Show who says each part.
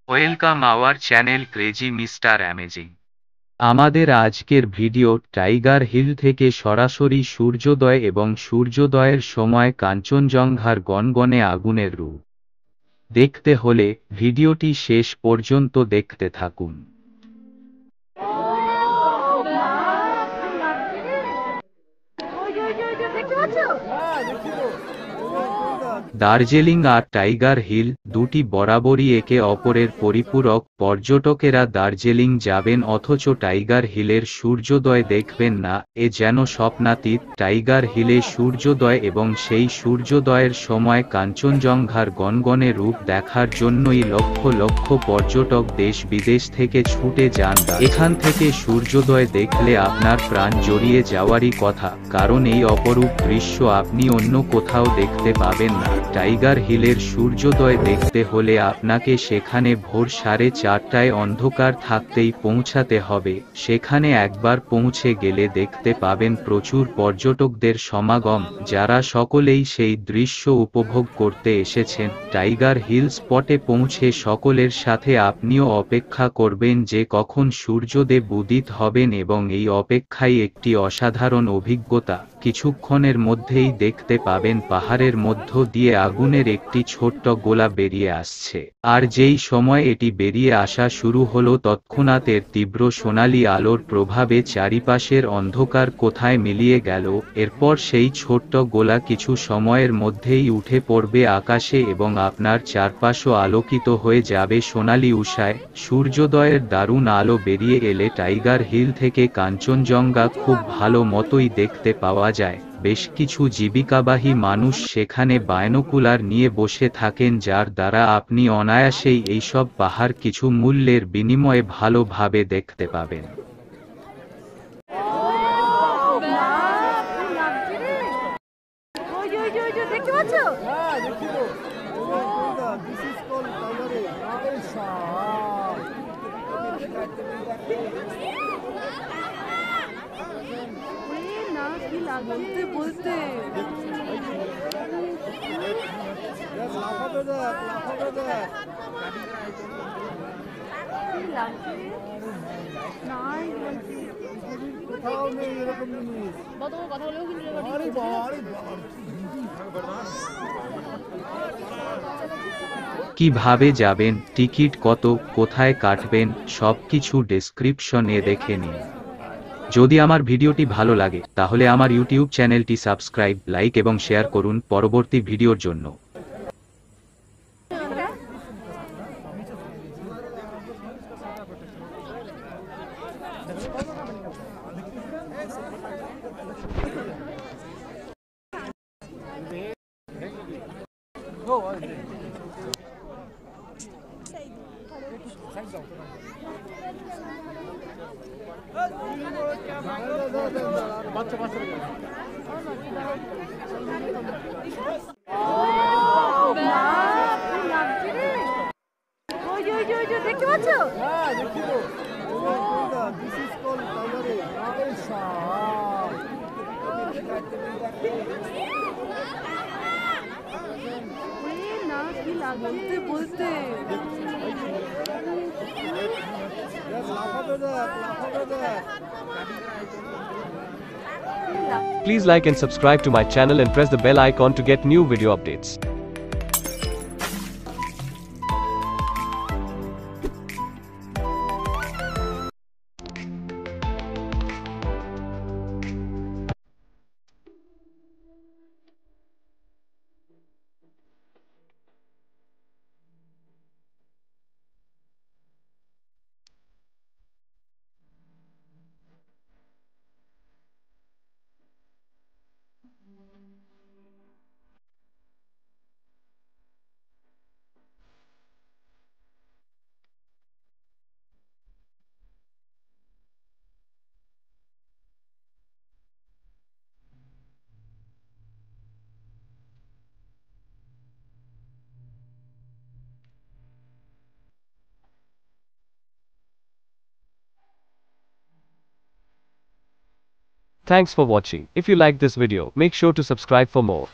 Speaker 1: Welcome our channel crazy mister amazing. আমাদের আজকের video tiger hill থেকে সরাসরি সূর্যোদয় এবং সূর্যোদয়ের সময় কাঞ্চনজঙ্ঘার গনগনে আগুনের রূপ দেখতে হলে ভিডিওটি শেষ পর্যন্ত দেখতে থাকুন। দার্জিলিং আর টাইগার হিল দুটি বরাবরই একে অপরের পরিপূরক। পর্যটকেরা দার্জিলিং যাবেন অথচ টাইগার হিলের সূর্যোদয় দেখবেন না, এ যেন স্বপ্নাতীত। টাইগার হিলে সূর্যোদয় এবং সেই সূর্যোদয়ের সময় কাঞ্চনজঙ্ঘার গনগনে রূপ দেখার জন্যই লক্ষ লক্ষ পর্যটক দেশ বিদেশ থেকে ছুটে যান। এখান থেকে সূর্যোদয় দেখলে আপনার প্রাণ জড়িয়ে যাওয়ারই কথা, কারণ এই অপরূপ দৃশ্য আপনি অন্য কোথাও দেখতে পাবেন না। টাইগার হিলের সূর্যোদয় দেখতে হলে আপনাকে সেখানে ভোর 4:30টায় অন্ধকার থাকতেই পৌঁছাতে হবে। সেখানে একবার পৌঁছে গেলে দেখতে পাবেন প্রচুর পর্যটকদের সমাগম, যারা সকলেই সেই দৃশ্য উপভোগ করতে এসেছেন। টাইগার হিল স্পটে পৌঁছে সকলের সাথে আপনিও অপেক্ষা করবেন যে কখন সূর্যোদয় উদিত হবেন, এবং এই অপেক্ষাই একটি অসাধারণ অভিজ্ঞতা। কিছুক্ষণের মধ্যেই দেখতে পাবেন পাহাড়ের মধ্য দিয়ে আগুনের একটি ছোট্ট গোলা বেরিয়ে আসছে, আর যেই সময় এটি বেরিয়ে আসা শুরু হলো তৎক্ষণাৎ এর তীব্র সোনালী আলোর প্রভাবে চারিপাশের অন্ধকার কোথায় মিলিয়ে গেল। এরপর সেই ছোট্ট গোলা কিছু সময়ের মধ্যেই উঠে পড়বে আকাশে এবং আপনার চারপাশও আলোকিত হয়ে যাবে সোনালী উষায়। সূর্যোদয়ের দারুণ আলো বেরিয়ে এলে টাইগার হিল থেকে কাঞ্চনজঙ্ঘা খুব ভালো মতোই দেখতে পাওয়া যায়। বেশ কিছু জীবিকাবাহী মানুষ সেখানে বায়নোকুলার নিয়ে বসে থাকেন, যার দ্বারা আপনি অনায়াসেই এইসব পাহাড় কিছু মূল্যের বিনিময়ে ভালোভাবে দেখতে পাবেন।
Speaker 2: বলতে বলতে কোথাও নেই এরকম জিনিস।
Speaker 1: কিভাবে যাবেন, টিকিট কত, কোথায় কাটবেন, সবকিছু ডেসক্রিপশনে দেখে নিন। যদি আমার ভিডিওটি ভালো লাগে তাহলে আমার ইউটিউব চ্যানেলটি সাবস্ক্রাইব, লাইক এবং শেয়ার করুন পরবর্তী ভিডিওর জন্য।
Speaker 2: দেখতে পাচ্ছ? বলতে বলতে
Speaker 3: Please like and subscribe to my channel and press the bell icon to get new video updates. Thanks for watching. If you like this video, make sure to subscribe for more.